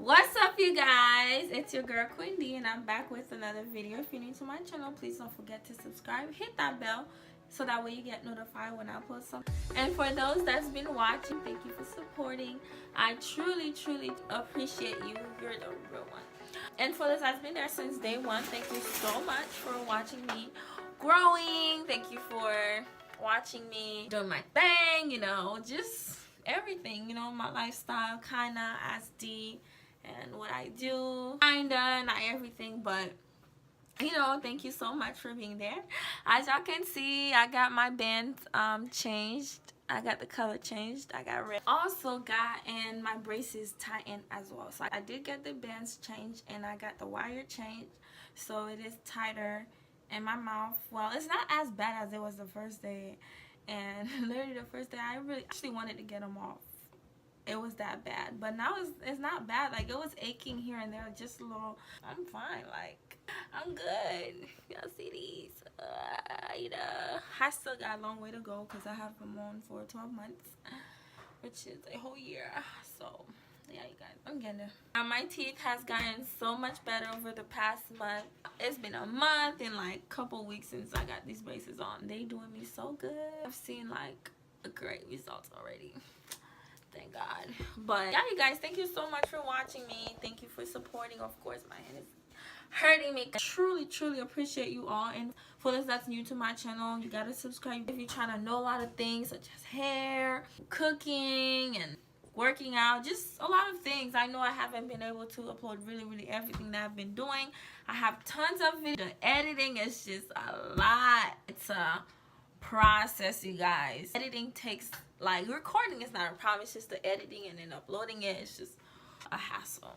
What's up, you guys? It's your girl Queen D, and I'm back with another video. If you're new to my channel, please don't forget to subscribe, hit that bell so that way you get notified when I post something. And for those that's been watching, thank you for supporting. I truly appreciate you. You're the real one. And for those that's been there since day one, thank you so much for watching me growing. Thank you for watching me doing my thing, you know, just everything, you know, my lifestyle, kinda as D, and what I do, kinda, not everything, but you know, thank you so much for being there. As y'all can see, I got my bands changed. I got the color changed. I got red. Also got and my braces tightened as well. So I did get the bands changed and I got the wire changed, so it is tighter in my mouth. Well, it's not as bad as it was the first day, and literally the first day I really actually wanted to get them off. It was that bad, but now it's not bad. Like, it was aching here and there, just a little. I'm fine. Like, I'm good. Y'all see these? You know, I still got a long way to go because I have them on for 12 months, which is a whole year. So yeah, you guys, I'm getting there. My teeth has gotten so much better over the past month. It's been a month and like a couple weeks since I got these braces on. They doing me so good. I've seen like a great results already. Thank God. But yeah, you guys, thank you so much for watching me. Thank you for supporting. Of course, my hand is hurting me. Truly appreciate you all. And for those that's new to my channel, you gotta subscribe if you're trying to know a lot of things such as hair, cooking, and working out, just a lot of things. I know I haven't been able to upload really everything that I've been doing. I have tons of videos. The editing is just a lot. It's a process, you guys. Editing takes, like, recording is not a problem. It's just the editing and then uploading it. It's just a hassle.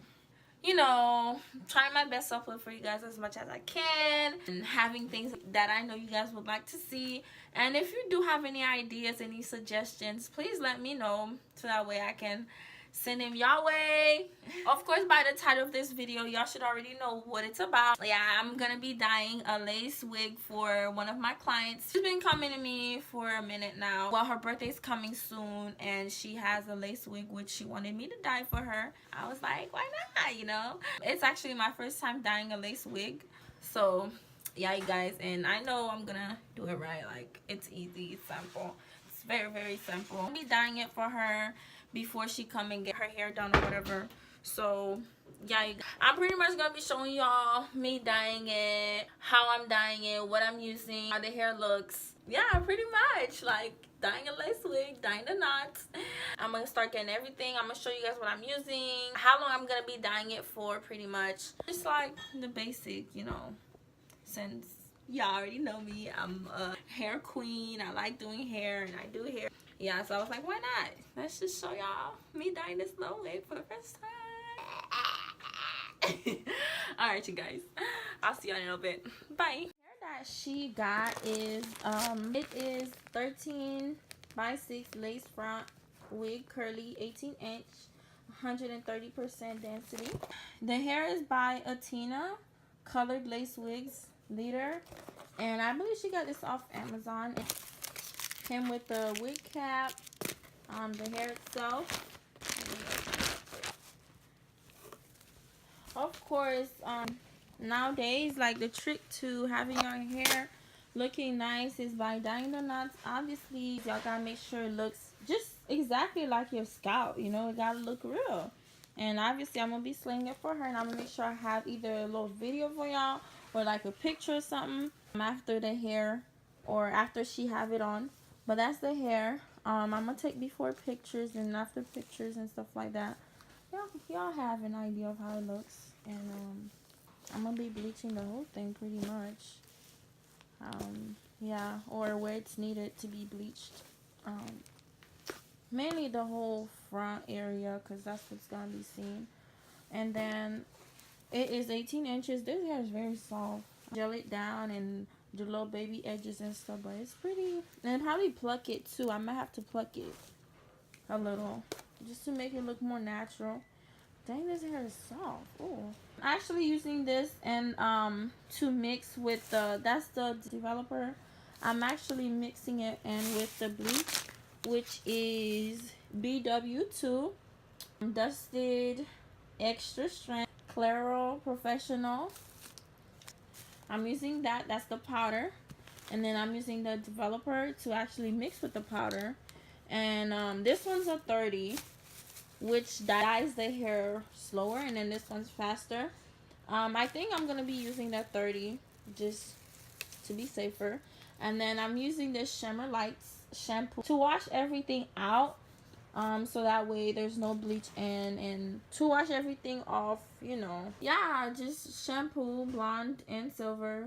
You know, trying my best to upload for you guys as much as I can, and having things that I know you guys would like to see. And if you do have any ideas, any suggestions, please let me know so that way I can send them y'all way. Of course, by the title of this video, y'all should already know what it's about. Yeah, I'm gonna be dyeing a lace wig for one of my clients. She's been coming to me for a minute now. Well, her birthday's coming soon and she has a lace wig which she wanted me to dye for her. I was like, why not, you know? It's actually my first time dyeing a lace wig, so yeah, you guys, and I know I'm gonna do it right. Like, it's easy, it's simple. It's very simple. I'll be dyeing it for her before she come and get her hair done or whatever. So yeah, I'm pretty much gonna be showing y'all me dyeing it, how I'm dyeing it, what I'm using, how the hair looks. Yeah, pretty much like dyeing a lace wig, dyeing the knots. I'm gonna start getting everything. I'm gonna show you guys what I'm using, how long I'm gonna be dyeing it for, pretty much just like the basic, you know, since y'all already know me, I'm a hair queen. I like doing hair and I do hair. Yeah, so I was like, why not? Let's just show y'all me dyeing this low wig for the first time. Alright, you guys, I'll see y'all in a little bit. Bye. The hair that she got is it is 13 by 6 lace front wig, curly, 18-inch, 130% density. The hair is by Atina, colored lace wigs leader, and I believe she got this off Amazon. It came with the wig cap, the hair itself. Of course, nowadays, like, the trick to having your hair looking nice is by dyeing the knots. Obviously, y'all gotta make sure it looks just exactly like your scalp, you know, it gotta look real. And obviously I'm gonna be slinging it for her, and I'm gonna make sure I have either a little video for y'all or like a picture or something after the hair or after she have it on. But that's the hair. I'm gonna take before pictures and after pictures and stuff like that. Y'all have an idea of how it looks. And I'm gonna be bleaching the whole thing pretty much. Yeah, or where it's needed to be bleached. Mainly the whole front area, because that's what's gonna be seen. And then it is 18 inches. This hair is very soft. Gel it down and do little baby edges and stuff, but it's pretty. And probably pluck it too. I might have to pluck it a little just to make it look more natural. Dang, this hair is soft. Ooh. I'm actually using this and to mix with that's the developer. I'm actually mixing it in with the Bleached, which is BW2 dusted Extra Strength Claro Professional. I'm using that. That's the powder. And then I'm using the developer to actually mix with the powder. And this one's a 30, which dyes the hair slower. And then this one's faster. I think I'm going to be using that 30 just to be safer. And then I'm using this Shimmer Lights shampoo to wash everything out. So that way there's no bleach and to wash everything off, you know. Yeah, just shampoo, blonde and silver.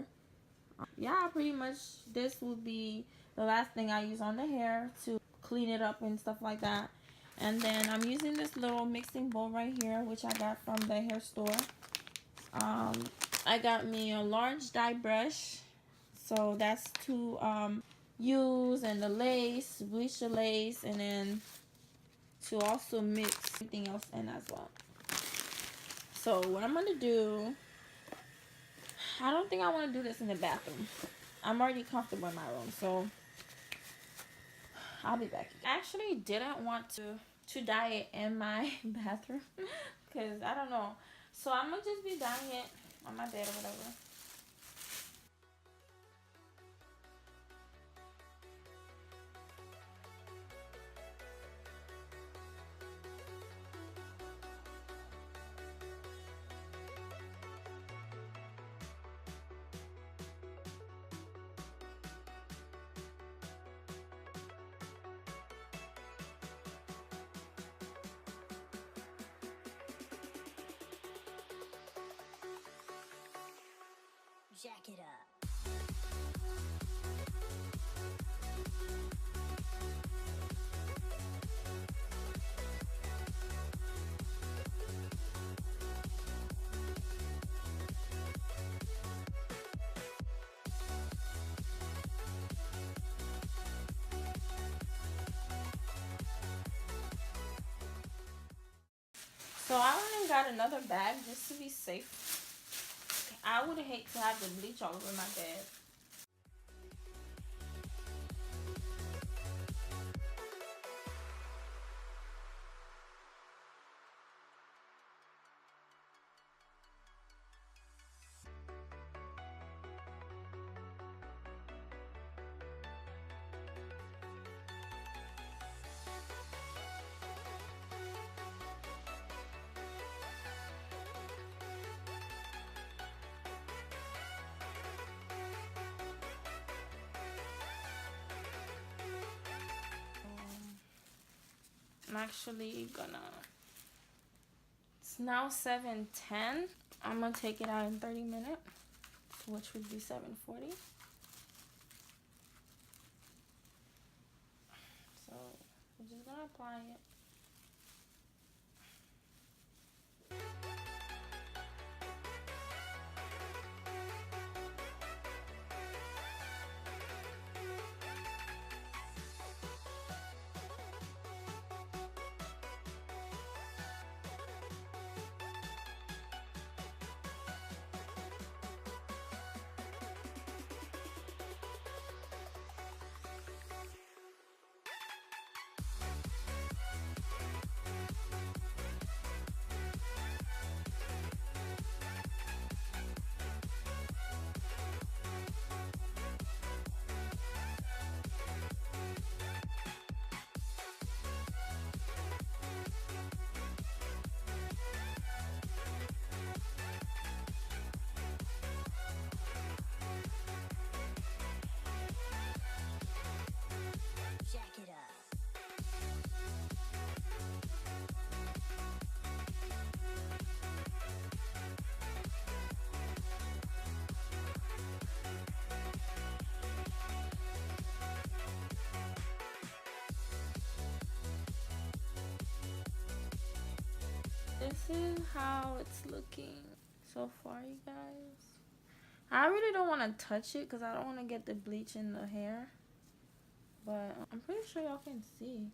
Yeah, pretty much this will be the last thing I use on the hair to clean it up and stuff like that. And then I'm using this little mixing bowl right here, which I got from the hair store. I got me a large dye brush, so that's to use, and the lace, bleach the lace, and then to also mix everything else in as well. So what I'm gonna do, I don't think I want to do this in the bathroom. I'm already comfortable in my room, so I'll be back. I actually didn't want to dye it in my bathroom because I don't know. So I'm gonna just be dyeing it on my bed or whatever. Jack it up. So I went and got another bag just to be safe. I would hate to have the bleach all over my bed. I'm actually gonna, it's now 7:10. I'm gonna take it out in 30 minutes, which would be 7:40. So I'm just gonna apply it. Jack it up. This is how it's looking so far, you guys. I really don't want to touch it because I don't want to get the bleach in the hair. But I'm pretty sure y'all can see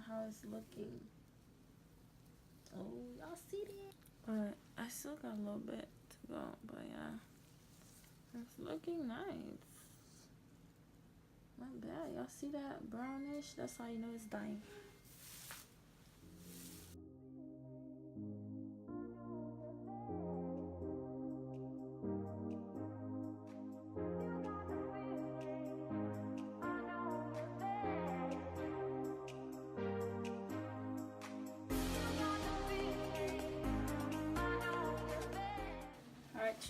how it's looking. Oh, y'all see that? But I still got a little bit to go. But yeah, it's looking nice. Not bad. Y'all see that brownish? That's how you know it's dying.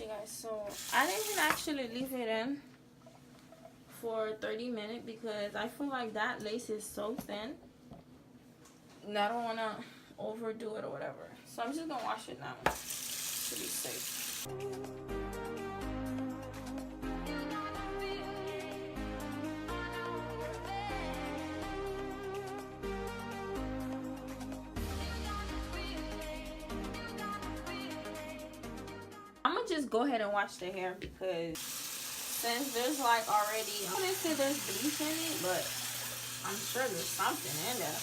you guys. So I didn't actually leave it in for 30 minutes because I feel like that lace is so thin and I don't want to overdo it or whatever. So I'm just gonna wash it now to be safe. I'm gonna just go ahead and wash the hair because since there's like already, I wouldn't say there's bleach in it, but I'm sure there's something in there.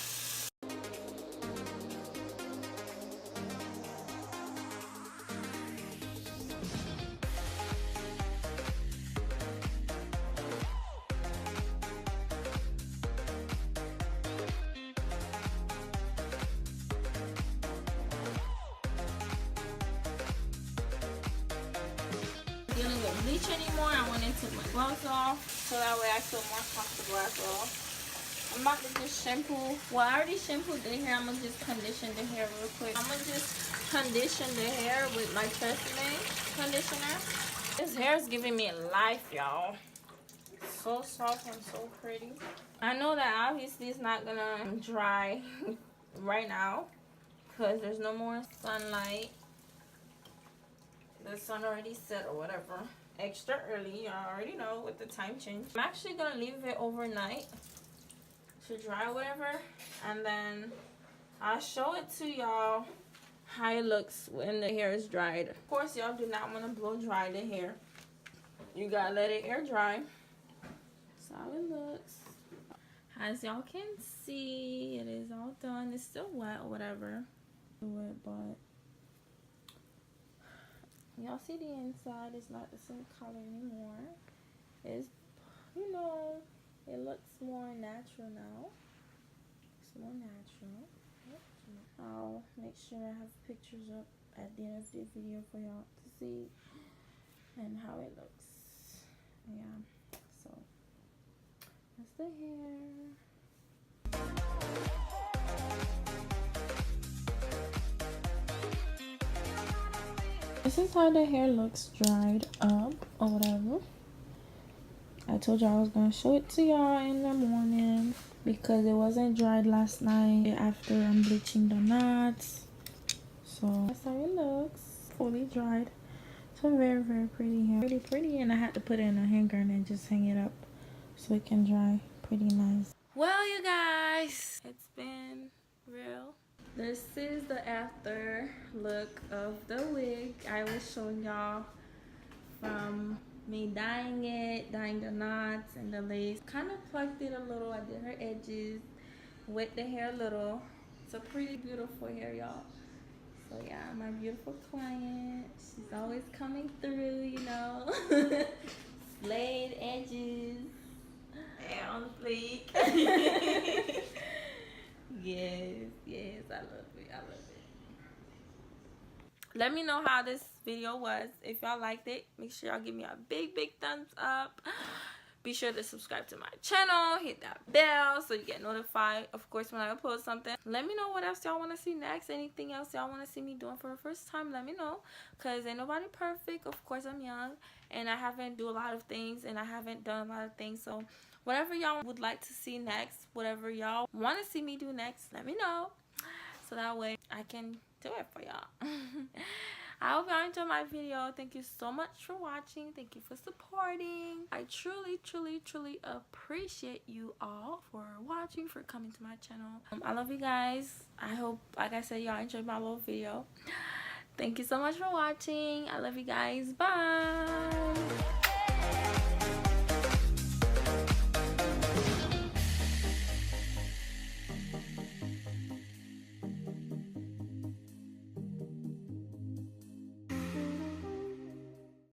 Dealing with bleach anymore. I went and took my gloves off so that way I feel more comfortable as well. I'm about to just shampoo. Well, I already shampooed the hair. I'm gonna just condition the hair real quick. I'm gonna just condition the hair with my Tresemme conditioner. This hair is giving me life, y'all. So soft and so pretty. I know that obviously it's not gonna dry right now because there's no more sunlight. The sun already set or whatever. Extra early, you already know with the time change. I'm actually gonna leave it overnight to dry or whatever, and then I'll show it to y'all how it looks when the hair is dried. Of course, y'all do not want to blow dry the hair. You gotta let it air dry. That's how it looks. As y'all can see, it is all done. It's still wet or whatever. But y'all see the inside, it's not the same color anymore. It's, you know, it looks more natural now. It's more natural. I'll make sure I have pictures up at the end of the video for y'all to see and how it looks. Yeah, so that's the hair. This is how the hair looks dried up or whatever. I told y'all I was going to show it to y'all in the morning because it wasn't dried last night after I'm bleaching the knots. So that's how it looks, fully dried. So very, very pretty hair. Pretty pretty, and I had to put it in a hanger and then just hang it up so it can dry pretty nice. Well, you guys, it's been real. This is the after look of the wig I was showing y'all from me dyeing the knots and the lace. Kind of plucked it a little. I did her edges, wet the hair a little. It's a pretty beautiful hair, y'all. So yeah, my beautiful client, she's always coming through, you know. Slayed edges and on fleek. Yes, I love it. I love it. Let me know how this video was. If y'all liked it, make sure y'all give me a big thumbs up. Be sure to subscribe to my channel, hit that bell so you get notified, of course, when I upload something. Let me know what else y'all want to see next. Anything else y'all want to see me doing for the first time, let me know, because ain't nobody perfect. Of course, I'm young and I haven't do a lot of things and I haven't done a lot of things. So whatever y'all would like to see next, whatever y'all want to see me do next, let me know so that way I can do it for y'all. I hope y'all enjoyed my video. Thank you so much for watching. Thank you for supporting. I truly appreciate you all for watching, for coming to my channel. I love you guys. I hope, like I said, y'all enjoyed my little video. Thank you so much for watching. I love you guys. Bye.